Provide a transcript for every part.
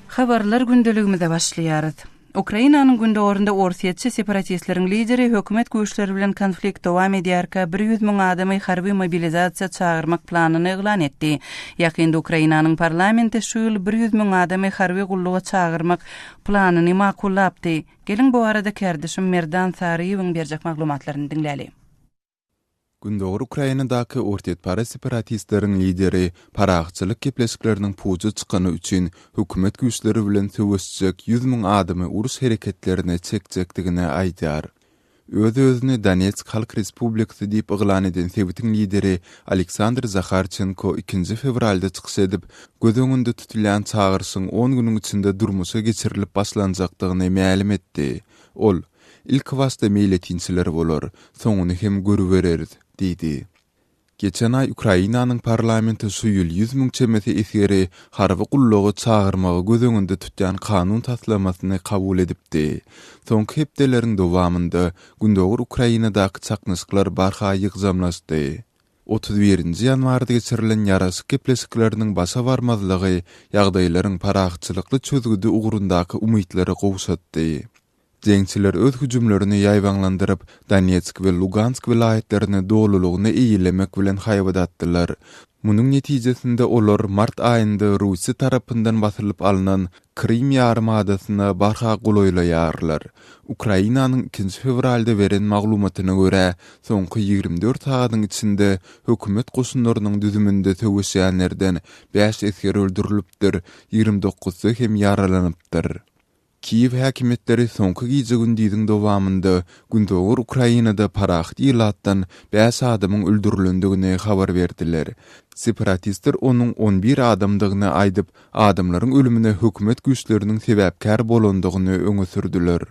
Habarlar gündeligimizde başlaýaryd. Ukrainanyň gündegorunda orsiýetçi separatistleriň lideri hökümet güýçleri bilen konflikt dowam edýärkä 100 000 adamy harby mobilizasiýa çağırmak planyny eglan etdi. Ýakynda Ukrainanyň parlamenti şu ýyl 100 000 adamy harby gulluga çağırmak planyny makullapdy. Gelin bu arada kärdeşim Merdan Sariýewiň berjek maglumatlaryny dinläli. Gündogor Ukrainadaky ortiýetpara separatistleriň lideri paragçylyk kepleşikleriniň puju çykany üçin hökümet güýçleri bilen töwesjek 100 000 adamy urus hereketlerine çekjekdigine aýdýar. Öz-özüni Donetsk Halk Respublikasy diýip eglan eden Sowetiň lideri Aleksandr Zakharchenko 2 fevralda çykyş edip, göz öňünde tutulan çağırşyň 10 güniň içinde durmuşa geçirilip başlanjakdygyny ma'lum etdi. Ol ilk wasta meýletinçiler bolar, soňuny hem görübereriz, diýdi. Geçen ay Ukrainanyň parlamenti şu ýyl 100 000 çemeti eseri harby gullugy çağırmagy göz öňünde tutýan kanun taslamasyny kabul edipdi. Soňky hepdeleriň dowamında gündogor Ukrainadaky çaknyşyklar barha ýygzamlaşdy. 31 ýanwarda geçirilen ýaraşyk kepleşikleriniň başa barmazlygy ýagdaýlaryň paragçylykly çözgüdi ugrundaky umytlary gowşatdy. Jeňçiler öz hüjümlerini ýaýwanlandyryp, Donetsk we Lugansk vilayetlerini dolulugyny iýlemek bilen haýbadatdylar. Munyň netijesinde olar mart aýynda Russiýa tarapyndan basylyp alynan Krim ýarymadasyna barha gulaýlaýarlar. Ukrainanyň 2 fevralda beren maglumatyna görä, soňky 24 sagatyň içinde hökümet goşunlarynyň düzüminde töwüşýänlerden 5 esker öldürilipdir, 29-sy hem yaralanypdyr. Kiev häkimetleri soňky gije gündiň dowamında gündogor Ukrainada paraxt ýylatdan 5 adamyň öldürilendigine habar berdiler. Separatistler onuň 11 adamdygyny aýdyp, adamlaryň ölümine hökümet güýçleriniň sebäpkär bolandygyny öňe sürdiler.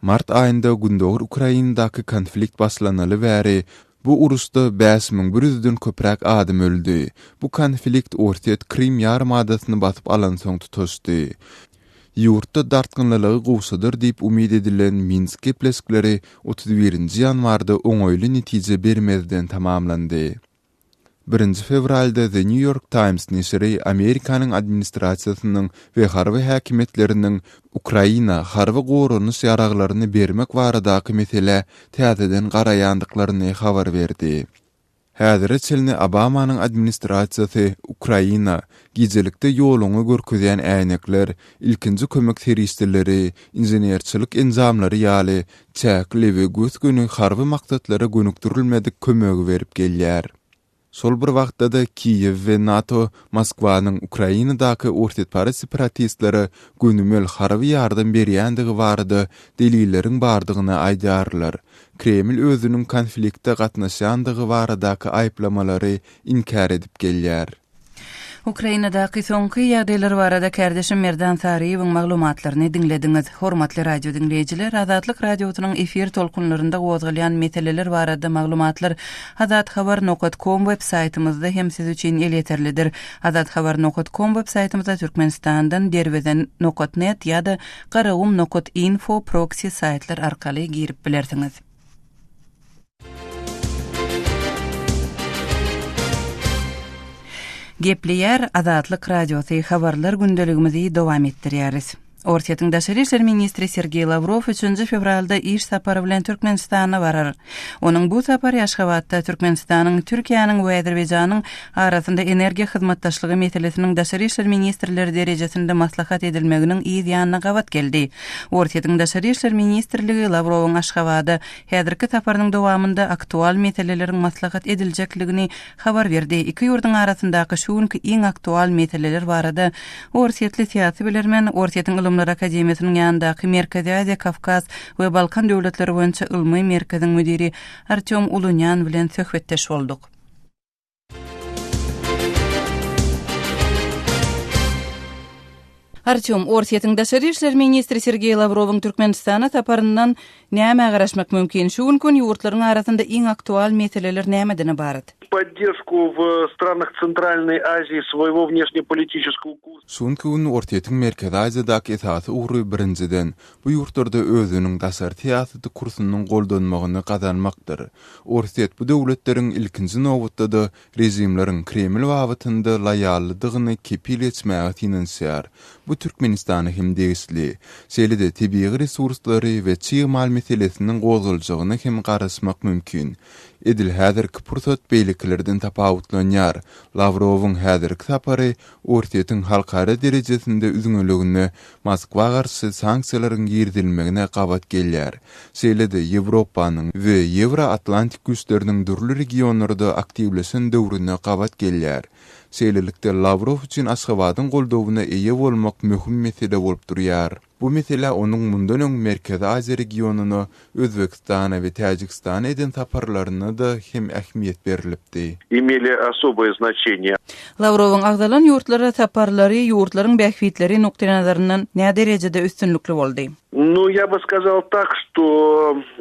Mart aýynda gündogor Ukrainadaky konflikt başlanaly bäri bu urusda 5100-den köpräk adam öldü. Bu konflikt ortiýet Krim ýarymadasyny basyp alan soň tutuşdy. Ýurtda dartgynlylygy gowsadyr diýip umyd edilen Minsk kepleşikleri 31 ýanwarda oňoýly netije bermezden tamamlandy. 1 fevralda The New York Times neşri Amerikanyň administrasiýasynyň we harby häkimetleriniň Ukraina harby gorunuş ýaraglaryny bermek baradaky mesele täzeden garaýandyklaryny habar berdi. Häzir çelni Obamanyň administrasiýasy Ukraina gijelikde ýoluny görkezýän äýnekler, ilkinji kömek serişleri, inženerçilik enzamlary ýaly çäkli we göz günü harby maksatlara gönükdirilmedik kömegi berip gelýär. Sol bir wagtda da Kiev we NATO Moskwanyň Ukrainadaky ortiýetpara separatistlere günümel harby ýardam berýändigi barada delilleriň bardygyny aýdýarlar. Kreml özünün konfliktde gatnaşandygy baradaky aýplamalary inkar edip gelýär. Ukrainadaky soňky ýagdaýlar barada kärdeşim Merdan Sariýewiň maglumatlaryny dinlediňiz. Hormatly radio dinleýijiler, Azatlyk radiosynyň efir tolkunlarynda gozulýan meseleler barada maglumatlar azathabar.com web saýtymyzda hem siz üçin ýeterlidir. Azathabar.com web saýtymyzda Türkmenistandan derweden.net ýa-da garawum.info proxy saýtlar arkaly girip bilersiňiz. Gepleýär Azatlyk radiosy habarlar gündeligimizi dowam etdirýäris. Ortiýetiň daşary işler ministri Sergey Lavrov 3 fevralda iş sapary bilen Türkmenistana barar. Onuň bu sapary Aşgabatda Türkmenistanyň, Türkiýanyň we Azerbaýjanyň arasynda energiýa hyzmatdaşlygy meselesiniň daşary işler ministrleri derejesinde maslahat edilmeginiň ýa-da gawat geldi. Ortiýetiň daşary işler ministrligi Lavrowyň Aşgabatda häzirki saparynyň dowamında aktual meseleleriň maslahat ediljekligini habar berdi. Iki ýurduň arasyndaky şuňky iň aktual meseleler barada ortiýetli siýasy bilermen Ortiýetiň Ilmlar Akademiýasynyň ýanyndaky Merkezi Aziýa, Kafkaz we Balkan döwletleri boýunça ilmi merkeziň müdiri Artyom Ulunyan bilen söhbetdeş bolduk. Artyom, Ortiýetiň daşary işler ministri Sergey Lavrowyň Türkmenistana saparyndan näme garaşmak mümkin? Şu gün ýurtlaryň arasynda iň aktual meseleler nämeden ibaret? Поддержку в странах Центральной Азии своего внешнеполитического курса. Şunkun ortiýetiň Merkezi Aziýadaky esasy ugry birinciden bu ýurtlarda özüniň daşary siýasaty kursunyň goldanmagyny gazanmakdyr. Ortiýet bu döwletleriň ilkinji nowatda da rejimleriň Kreml wagtynda loýallygyny kepil etmäge tinensiýär. Bu Türkmenistany hem degisli. Selide tebii resurslary we çygymal meselesiniň gozuljagyny hem garasmak mümkin. Edil häzirki pursat beýliklerden tapawutlanýar. Lavrowyň häzirki sapary ortaýyň halkara derejesinde üzüňeligini Moskwa garşy sanksiýalaryň girdilmegine gabat gelýär. Selide Ýewropanyň we Ewroatlantik güýçleriniň dürli regionlarda aktivleşen döwrüne gabat gelýär. Seylilikde Lavrov üçin Aşgabatyň goldawyna eýe bolmak möhüm mesele bolup durýar. Bu mesele onuň mundan öň Merkezi Aziýa regionuny, Özbekistana we Täjikistana eden saparlaryna da hem ähmiýet berilipdi. Имели особое значение. Lavrowyň agdalan ýurtlara saparlary ýurtlaryň bähwitleri nokta nazaryndan näme derejede üstünlükli boldy? Ну, я бы сказал так, что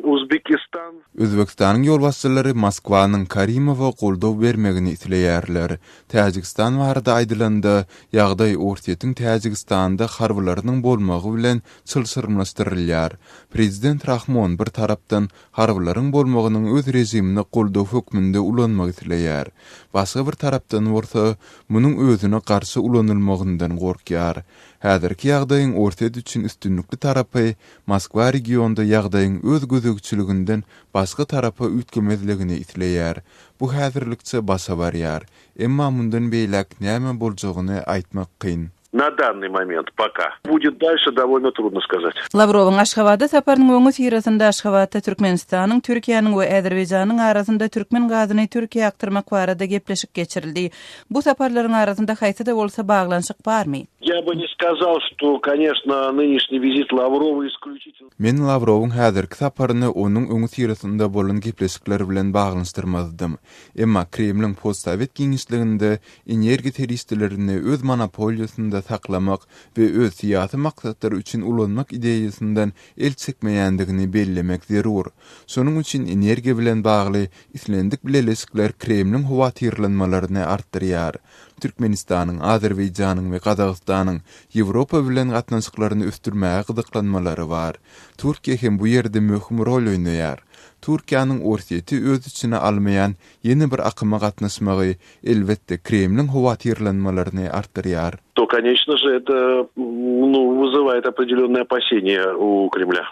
Узбекистан... Özbekistanyň ýol başçylary Moskwanyň Karimowa goldaw bermegini isleýärler. Täjikistan barada aýdylanda, ýagdaý ortaýyň Täjikistanda harbylarynyň bolmagy bilen çylşyrmlaşdyrylýar. Prezident Rahmon bir tarapdan harbylaryň bolmagynyň öz rejimine goldaw hökmünde ulanmagy isleýär. Başga bir tarapdan bolsa, munyň özüne garşy ulanylmagyndan gorkýar. Häzirki ýagdaýyň ortaýy üçin üstünlükli tarapy Moskwa regionda ýagdaýyň öz gözegçiliginden başga tarapa ütkemezligini isleýär. Bu häzirlikçe basa barýar. Emma mundan beýlek näme boljagyny aýtmak kyn. На данный момент пока. Будет дальше довольно трудно сказать. Lavrowyň Aşgabatda saparynyň öňü sirasynda Aşgabatda Türkmenistanyň, Türkiýanyň we Äzerbeýjanyň arasynda türkmen gazyny Türkiýe aktyrmak barada gepleşik geçirildi. Bu saparlaryň arasynda haýsy-da bolsa baglanşyk barmy? Я бы не сказал, что, конечно, нынешний визит Лаврова исключительно... Men Lavrowyň häzirki saparyny onuň öňü sirasynda bolan gepleşikler bilen baglanşdyrmazdym. Emma Kremliň postsovet giňişliginde energiýa teristlerini öz monopoliýasynda saklamak we öz syýasy maksatlary üçin ulanmak ideýasyndan el çekmeýändigini bellemek zerur. Şonuň üçin energiýa bilen bagly islendik bileşikler Kremliň howa tyrlanmalaryny artdyrýar. Türkmenistanyň, Azerbeýjanyň we Gazagystanyň Ýewropa bilen gatnaşyklaryny östürmäge gyzyklanmalary bar. Türkiýe hem bu ýerde möhüm rol oýnaýar. Türkiýanyň ortaýy öz içine almayan ýeni bir akyma gatnaşmagy elbetde Kremliň howa tyrlanmalaryny artdyrýar. То, конечно же, это вызывает определенные опасения у Кремля.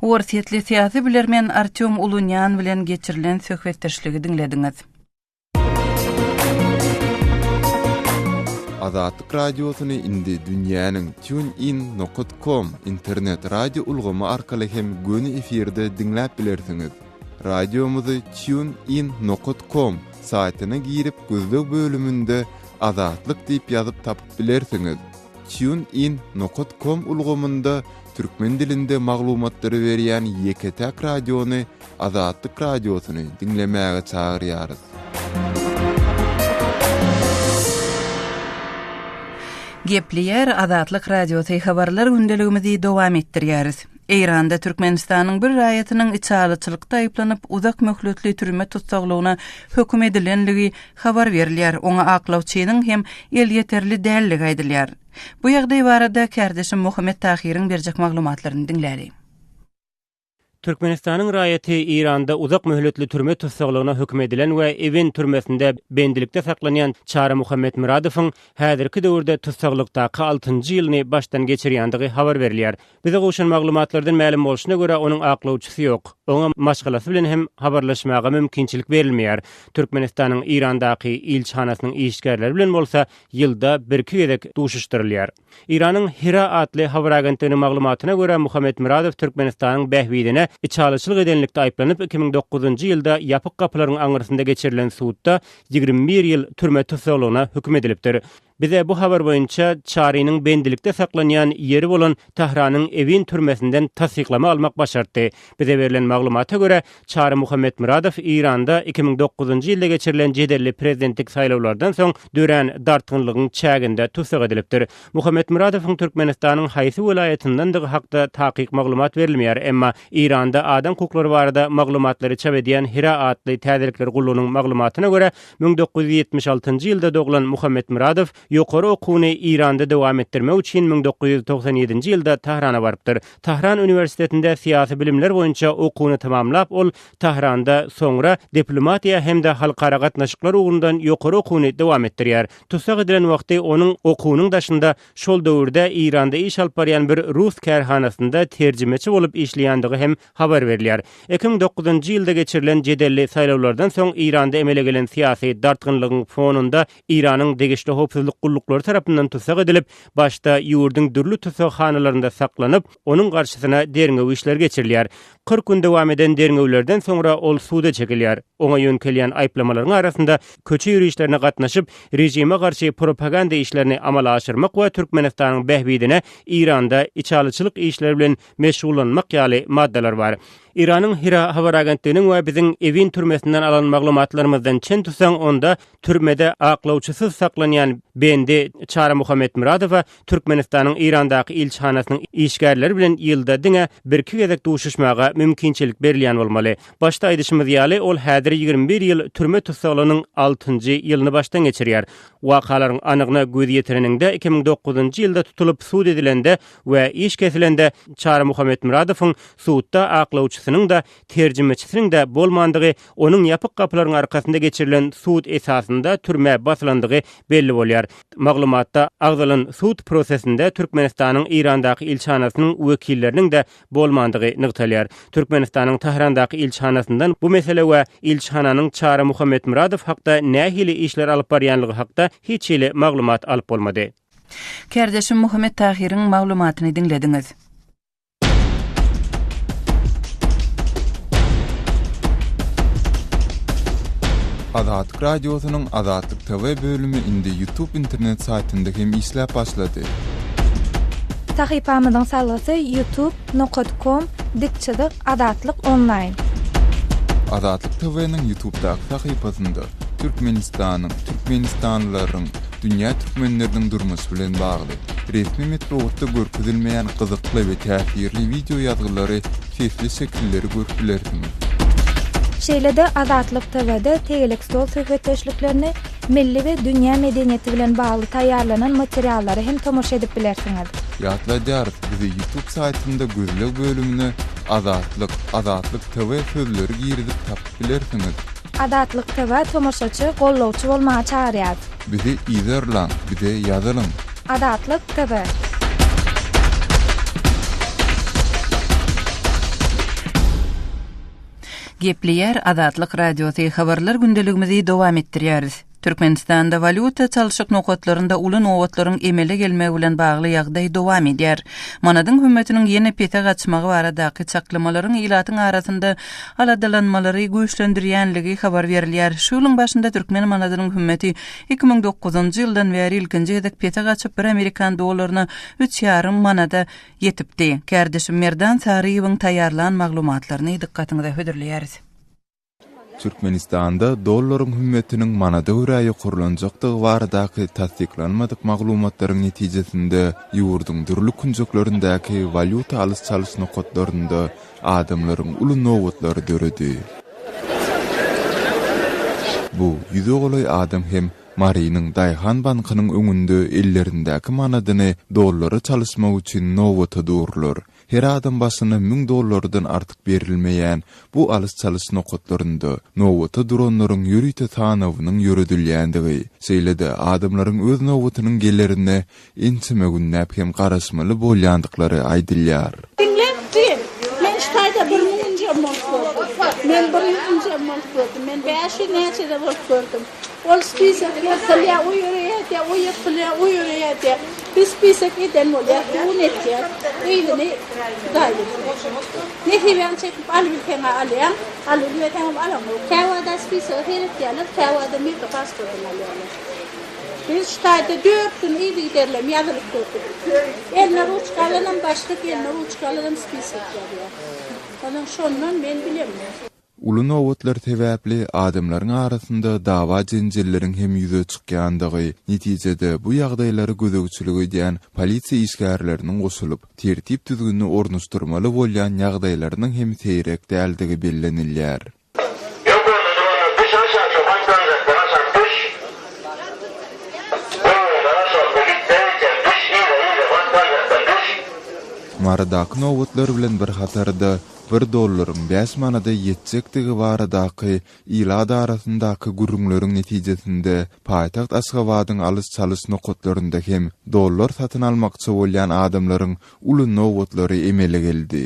Ortaýetli syýasy bilermen Artyom Ulunyan bilen geçirilen söhbetdeşligi dinlediňiz. Azatlyk radiosyny indi dünýäniň tunein.com internet radio ulgamy arkaly hem göni efirde dinläp bilersiňiz. Radiomuzy tunein.com saýtyna girip gözlük bölümünde Azatlyk diýip ýazyp tapyp bilersiňiz. tunein.com ulgamynda türkmen dilinde maglumatlary berýän ýeketäk radiony Azatlyk radiosyny dinlemäge çagyrýarys. Gepleýär Azatlyk radiosyny habarlar gündeligimizi dowam etdirýäris. Eýranda Türkmenistanyň bir raýatynyň içalyçylykda aýplanyp uzak möhletli türme tutsaglygyna hökm edilenligi habar berilýär. Oňa aklawçynyň hem el ýeterli dälligi aýdylýar. Bu ýagdaý barada kardeşim Muhammed Tahiryň berjek maglumatlaryny dinläri. Türkmenistanyň raýaty Iranda uzak möhletli türme tutsaglygyna hökm edilen we Evin türmesinde bendilikde saklanýan Çara Muhammed Muradowyň häzirki döwürde tutsaglykdaky 6-njy ýylyny başdan geçirýändigi habar berilýär. Bize goşan maglumatlardan ma'lum bolşuna görä onuň aklawçysy ýok. Oňa maşgalasy bilen hem habarlaşmaga mümkinçilik berilmeýär. Türkmenistanyň Irandaky ilçhanasynyň işgärleri bilen bolsa ýylda bir-iki gezek duşuşdyrylýar. Iranyň Hira adly habar agentliğiniň maglumatyna görä Muhammed Muradow Türkmenistanyň bähwidine içalyçylyk edenlikde aýplanyp 2009-njy ýylda ýapyk gapylaryň aňyrysynda geçirilen suwtda 21 ýyl türme tutsaglygyna hökm edilipdir. Bize bu habar boyunça Çarynyň bendilikde saklanýan ýeri bolan Tahranyň Evin türmesinden tasdiklama almak başartdy. Bize berilen maglumata göre Çary Muhammed Muradow Iranda 2009-njy ýylda geçirilen jedelli prezidentlik saýlawlardan soň dören dartgynlygyň çäginde tutsak edilipdir. Muhammed Muradowyň Türkmenistanyň haýsy welaýatyndandygy hakda taýyk maglumat berilmeýär, emma Iranda adam hukuklary barada maglumatlary çap edýän Hira adly täzelikler gullunyň maglumatyna göre 1976-njy ýylda doglan Muhammed Muradow ýokary okuwyny Iranda dowam etdirmek üçin 1997-nji ýylda Tahrana barypdyr. Tahran Üniversitetinde siyasi bilimler boýunça okuwyny tamamlap, ol Tahranda soňra diplomatiýa hemde halkara gatnaşyklar ugrundan ýokary okuwyny dowam etdirýär. Tutsak edilen wagty onuň okuwynyň daşynda şol döwürde Iranda iş alyp barýan bir rus kärhanasynda terjimeçi bolup işleýändige hem habar berilýär. 2009-njy ýylda geçirilen jedelli saýlawlardan soň Iranda emele gelen siyasi dartgynlygyň fonunda Iranyň degişli howpsuzlyk gullukları tarapyndan tutsak edilip, başda ýurdun dürli tutsakhanalaryna saklanyp, onuň garşysyna derňew işler geçirilýär. 40 gün dowam eden derňewlerden soňra ol suda çekilýär. Oňa ýönkelýän aýplamalaryň arasynda köçe ýürüýüşlerine gatnaşyp, rejime garşy propaganda işlerini amala aşyrmak we Türkmenistanyň behbidine Iranda içalyçylyk işleri bilen meşgullanmak ýaly maddalar bar. İran'ın Hira habar agentliginiň we biziň Evin türmesinden alan maglumatlarymyzdan çen tutsaň, onda türmede aklawçysyz saklanýan bendi Çara Muhammed Muradow Türkmenistanyň Irandaky ilçhanasynyň işgärleri bilen ýylda diňe bir-iki gezek duşuşmaga mümkinçilik berilýän bolmaly. Başda aýdyşymyz ýaly, ol häzir 21 ýyl türme tutsaglygynyň 6-njy ýylyny başdan geçirýär. Wakalaryň anygyna göz ýetireninde 2009-njy ýylda tutulup suud edilende we iş kesilende Çara Muhammed Muradowyň suudda aklawçysynyň da terjimeçisiniň de bolmandygy, onuň ýapyk kapylaryň arkasynda geçirilen suud esasynda türme basylandygy belli bolýar. Maglumatda agzalan suud prosesinde Türkmenistanyň Irandaky ilçhanasynyň wekilleriniň de bolmandygy nyktalýar. Türkmenistanyň Tahrandaky ilçhanasyndan bu mesele we ilçhananyň Çara Muhammed Muradow hakda nähili işler alyp barýanlygy hakda hiç ýyly maglumat alyp bolmady. Kardeşim Muhammed Tahir'in maglumatyny dinlediňiz. Azatlyk radiosynyň Azatlyk TV bölümi indi YouTube internet saytynda hem işläp başlady. Sahypamyzyň sallasy youtube.com/Azatlyk online. Azatlyk TV'niň YouTube'daky sahypasynda Türkmenistanyň, türkmenistanlylaryň, dünýä türkmenleriniň durmuşy bilen bagly resmi metodda görkezilmeýän gyzykly we täsirli video ýazgylary, sesli şekilleri görüpilersiňiz. Şeýlede Azatlyk TV'de tegelik stol söhbetdeşliklerini, milli we dünýä medeniýeti bilen bagly taýýarlanan materiallary hem tomoşa edip bilersiňiz. Ýatlaýar, bizi YouTube saytynda gözlek bölümine Azatlyk TV sözleri girizip tapyp bilersiňiz. Azatlyk TV tomoşaçy, gollawçy bolmagy çağırýar. Bizi izlerlen, bize ýazalyň. Azatlyk TV. Gepleýär Azatlyk radiosy habarlar gündeligimizi dowam etdirýäris. Türkmenistanda valyuta çalyşyk nokatlarında uly nowatlaryň emele gelmegi bilen bagly ýagdaý dowam edýär. Manadyň hömmetiniň ýene pete gaçmagy baradaky çaklamalaryň ilatyň arasynda aladalanmalary güýçlendirýänligi habar berilýär. Şulyň başynda Türkmen manadynyň hömmeti 2009-njy ýyldan bäri ilkinji gezek pete gaçyp 1 Amerikan dollaryna 3,5 manada ýetipdi. Kardeşim Merdan Sariýewiň taýýarlanan maglumatlaryny dikkatiňize höderleýäris. Türkmenistanda dollaryň hümmetiniň manada öräýi kurlanjakdygy baradaky tasdiklanmadyk maglumatlaryň netijesinde ýurdun dürli künjeklerindäki valyuta alys-çalys nokatlarynda adamlaryň uly nowatlary döredi. Bu ýüze golay adam hem Marinyň Daýhan bankynyň öňünde ellerindäki manadyny dollary çalysmak üçin nowata durlar. Her adam başyna $1000 artyk berilmeýän bu alys-çalys nokatlarynda nowata duranlaryň ýürüýte sanawynyň ýöredilýändigi, şeýlede adamlaryň öz nowatynyň gellerine ençime günnäp hem garaşmaly bolýandyklary aýdylýar. Men 100 mal gördüm. Men 5 näçede bolup gördüm. Ol spisak ýa-da o ýöreýär, o ýöreýär. Biz spisak eden bolýar, bu netýär. Eýleni gaýdy. Ne heýän çekip alýar, alýar hem alamam. Käwada spisak herifler, käwada mir pasport alýar. Biz ştaýda 4 gün ýerlerle ýazylyp gördüm. Elner uçkalanan başlyk, elner uçkalanan spisak ýazyar. Onun şondan men bilemem. Uly nowatlar sebäpli adamlaryň arasynda dawa jenjelleriň hem ýüze çykýandygy, netijede bu ýagdaýlary gözegçiligi edýän polisiýa işgärleriniň goşulyp, tertip düzgünni ornaşdyrmaly bolýan ýagdaýlarynyň hem seýrek däldigi bellenilýär. Maradaky nowatlar bilen bir hatarda $1 5 manada yetjekdigi baradaky ila darasyndaky gurrunlaryň netijesinde paýtagt Aşgabatyň alys-çalys nokatlarynda hem dollar satyn almakçy bolýan adamlaryň uly nowatlary emele geldi.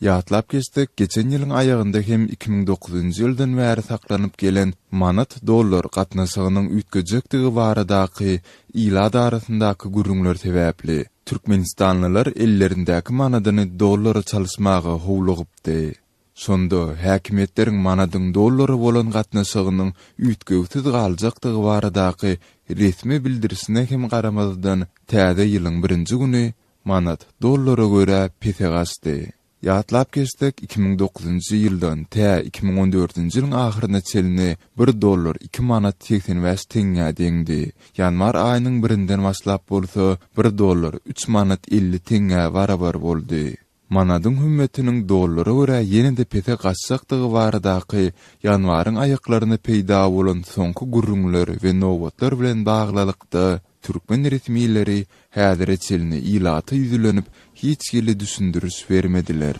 Ýatlap geçdik, geçen ýylyň aýagynda hem 2009-njy ýyldan bäri saklanyp gelen manat dollar gatnaşygynyň ütgejekdigi baradaky ila darasyndaky gurrunlar sebäpli Türkmenistanlylar ellerindäki manadyny dollara çalysmagy howlugypdy. Şonda häkimetleriň manadyň dollara bolan gatnaşygynyň ütgewsiz galjakdygy baradaky resmi bildirisine hem garamazdan täze ýylyň 1-nji güni manat dollara görä pesegasdy. Ýatlap geçdik 2009-njy ýyldan 2014-nji ýylyň ahyryna çelini $1 2 manat 85 teňňe deňdi. Ýanwar aýynyň 1-inden başlap bolsa $1 3 manat 50 teňňe barabar boldy. Manadyň hümmetiniň dollara görä ýene-de pete gaçjakdygy baradaky ýanwaryň aýaklaryna peýda bolan soňky gurrunlar we nowatlar bilen baglylykda Türkmen resmiýetleri häzir çelini ilaty ýüzlenip hiç ýyly düşündürüş bermediler.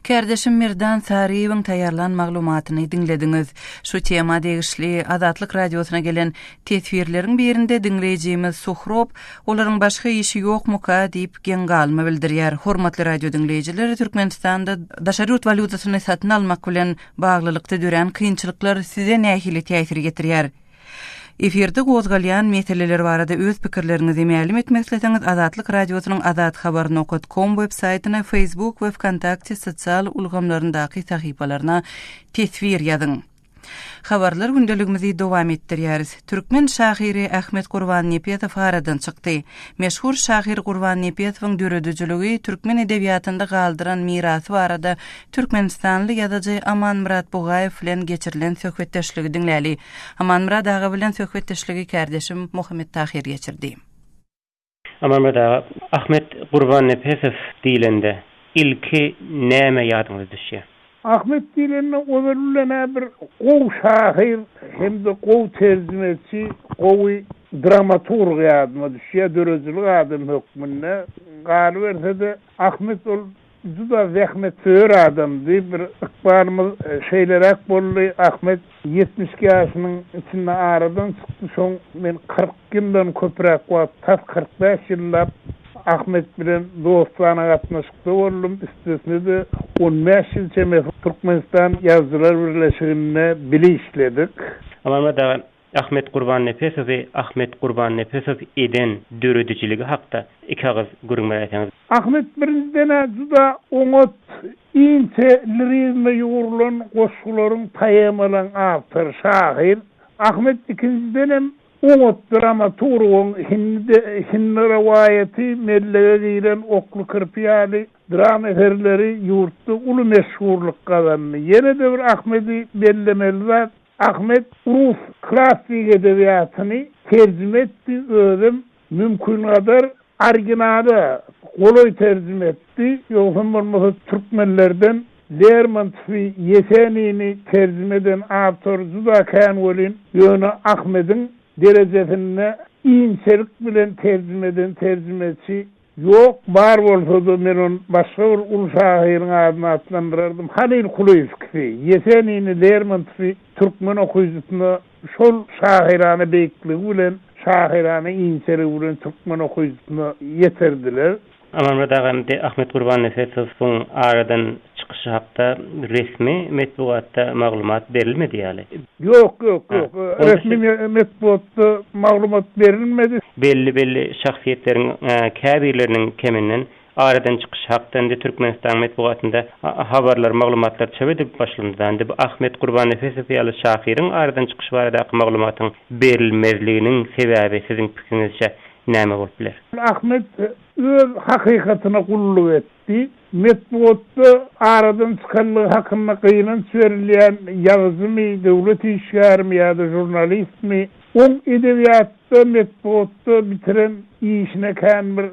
Kardeşim Mirdan Sariýewiň taýýarlan maglumatyny dinlediňiz. Şu tema degişli Azatlyk radiosyna gelen teswirleriň birinde dinleýijimiz Suhrop, olaryň başga işi ýokmuka diýip geň galmy bildirýär. Hormatly radio dinleýijiler, Türkmenistanda daşaryt valutasyny satyn almak bilen baglylykda dören kynçylyklar size nähili täsir getirýär? Efirde gozgalyan meseleler barada öz pikirlerinizi ma'lum etmek isteseňiz Azatlyk radiosynyň azathabar.com web saytyna, Facebook we Wkontakte sosial ulgamlaryndaky sahypalaryna tesvir ýazyň. Habarlar gündeligimizi dowam etdirýäris. Türkmen şahyry Ahmet Gurbannepezow aradan çykdy. Meşhur şahyr Gurbannepezowyň döredijiligi türkmen edebiyatynda galdyran mirasy barada Türkmenistanly ýazyjy Amanmurad Bugaýew bilen geçirilen söhbetdeşligi dinläli. Amanmurad ağa bilen söhbetdeşligi kardeşim Muhammed Tahir geçirdi. Amanmurad ağa, Ahmet Gurbannepezow diýilende ilki näme ýadyňyza düşýär? Ahmet diýilende öwrülen bir gow şahyr hem-de gow terjimeci, gowy dramaturg ýadyma düşýär, dörejilik adam hökmünde. Galy berse-de Ahmet ol juda zähmet söýür adamdy. Bir ykbarymyz şeýlerek boldy. Ahmet 70 ýaşynyň içinde aradan çykdy. Şoň men 40 ýyldan köprek wagt, 45 ýyllap Ahmet bilen dostlana gatnaşykda boldum. Üstesinde 15 ýyl çeme Türkmenistan ýazgylar birleşigine bili işledik. Amanmurad Ahmet Gurbannepezow we Ahmet Gurbannepezow eden döredijiligi hakda iki agyz gürünme etýäňiz. Ahmet birinden juda oňat ince lirizme ýurulan goşgularyň taýyamalan awtor şahyr. Ahmet ikinciden hem oňat dramaturgyň hinne rewaýaty mellege giren oklu kirpiýaly drama eserleri ýurtda uly meşhurlyk gazandy. Ýene-de bir Ahmedi bellemeli zat. Ahmet Rus klassik edebiýatyny terjime etdi, özüm mümkin kadar originali goloy terjime etdi. Ýogsa bolmasa türkmenlerden Lermontov Yeseni'ni terjime eden awtor juda kän bolýan. Ýöne Ahmediň derejesine inçelik bilen terjime eden terjimeci ýok. Bar bolsa-da men onu başga bir ulu şahyryň adyny atlandyrardım. Halil Kulayevski, Yeseni'ni Lermontov türkmen okuyucusyna şol şahyrany beýikligi bilen, şahyrany inçeligi bilen türkmen okuyucusyna ýeterdiler. Amanmurad ağa, Ahmet Gurbannepezowyň aradan çykyşy hakda resmi metbuatda maglumat berilmedi ýaly. Ýok. Resmi metbuatda maglumat berilmedi. Belli şahsiýetleriň käbirleriniň keminden aradan çykyş hakda Türkmenistan metbuatynda habarlar, maglumatlar çap edip başlandy. Bu Ahmet Gurbannepezow ýaly şahyryň aradan çykyş baradaky maglumatyň berilmezliginiň sebäbi siziň pikirinizçe näme bolup biler? Ahmet öz hakykatyna gulluk etdi. Metbuatda aradan çykanlygy hakynda gynan söýülýän ýazymy, döwlet işgärmi ýa-da jurnalistmi, oň edebiýatda metbuatda bitiren işine kän bir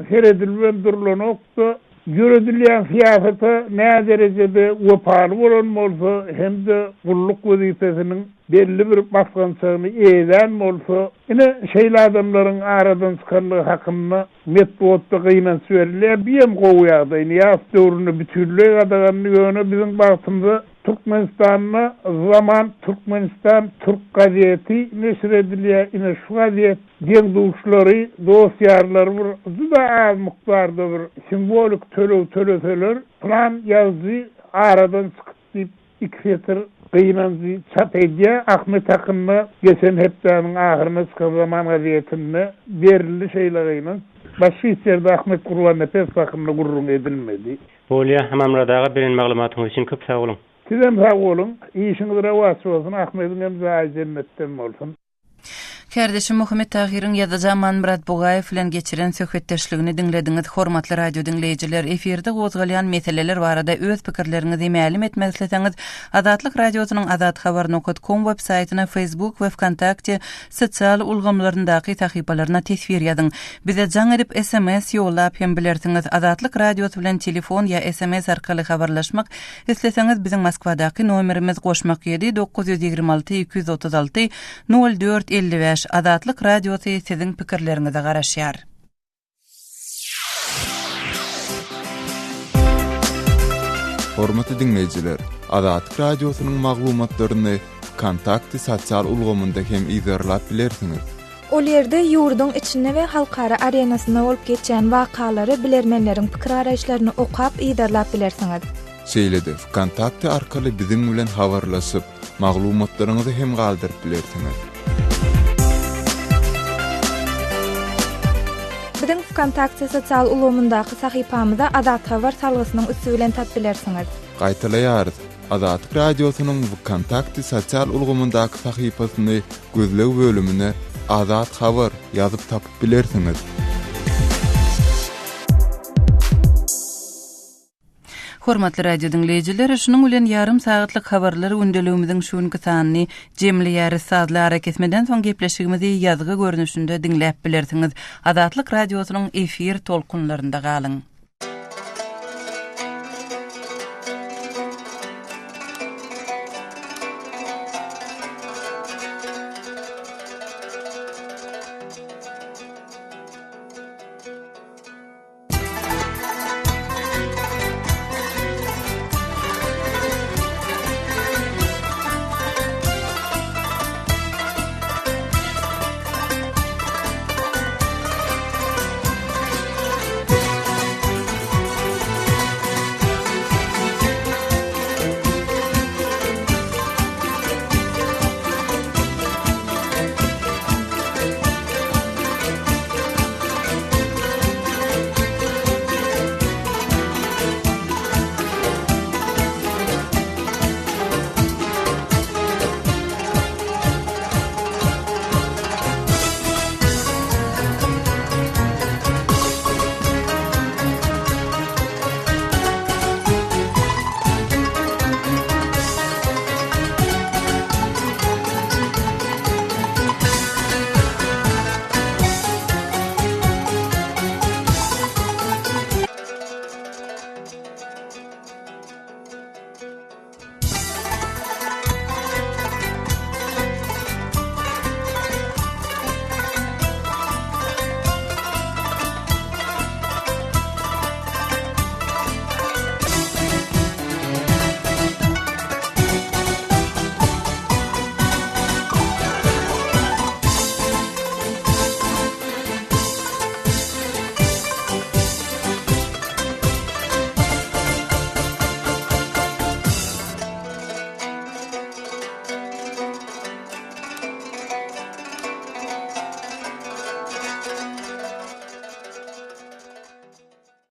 seredilben durlanokda ýöredilýän siýasata nä derejede wepaly bolan bolsa hem-de gulluk wezifesiniň belli bir basgançygyny eýlen bolsa, ine şeýle adamlaryň aradan çykanlygy hakynda metbuatda gynanç berilýär. Biýem goýýardy. Ýas döwrüne bütünlüğe adaganyny ýöne biziň bagtymda Türkmenistan'a Zaman Türkmenistan Türk gazeti neşr edilýär. Ine şu gazet deňduşlary, dostýarlary bir juda az mukdarda bir simbolik töleler plan ýazdy aradan çykyp ikfetr gynançy çap edýär. Ahmet Akın'na geçen hepdeniň ahyryna çykan Zaman gazetinde berildi şeýle başy ýerde Ahmet Gurban Nefes Akın'na gurrun edilmedi. Bolýa, hamam radaga beren maglumatyňyz üçin köp sag bolun. Sizem sag bolun. İşiniz rewas bolsun. Ahmet'in hem cennetten bolsun. Kardeşim Muhammed Tahir'in ýazyjy Murat Bugayew bilen geçiren söhbetdeşligini dinlediňiz. Hormatly radio dinleýijiler, efirde gozgalýan meseleler barada öz pikirleriňizi ma'lum etmekleseňiz, Adatlyk radiosynyň adathabar.com websaýtyna, Facebook we Wkontakte sosial ulgamlaryndaky tahypalaryna tesvir ýazyň. Bize jaň edip SMS ýollap hem bilersiňiz. Adatlyk radiosy bilen telefon ýa SMS arkaly habarlaşmak isleseňiz biziň Moskwadaky nomerimiz goşmak ýedi 926 236 0455. Adatlyk radiosy siziň pikirleriňize garaşýar. Hormatly dinleyijiler, Adatlyk radiosynyň maglumatlaryny Kontakty sosial ulgamynda hem izlerlap bilersiňiz. Ol ýerde ýurdun içinde we halkara arenasyna bolup geçen wakalary bilermenleriň pikir araýşlaryny okap izlerlap bilersiňiz. Şeýlede Kontakty arkaly biziň bilen habarlaşyp, maglumatlaryňyzy hem galdyryp bilersiňiz. Biziň Wkontakte sosial ulgamyndaky sahypamyzda Adat Habar salgysynyň üstü bilen tap bilersiňiz. Gaýtalaýarys. Adatlyk radiosynyň Wkontakte sosial ulgamyndaky sahypasyny gözlew bölümine Adat Habar ýazyp tapyp bilersiňiz. Hormatly radio dinleýijiler, şunuň bilen ýarym sagatlyk habarlary gündeligimiziň şuňky sanyny jemleýär. Saatlar kesmeden soň gepleşigimizi ýazgy görnüşinde dinläp bilersiňiz. Adatlyk radiosynyň efir tolkunlarynda galyň.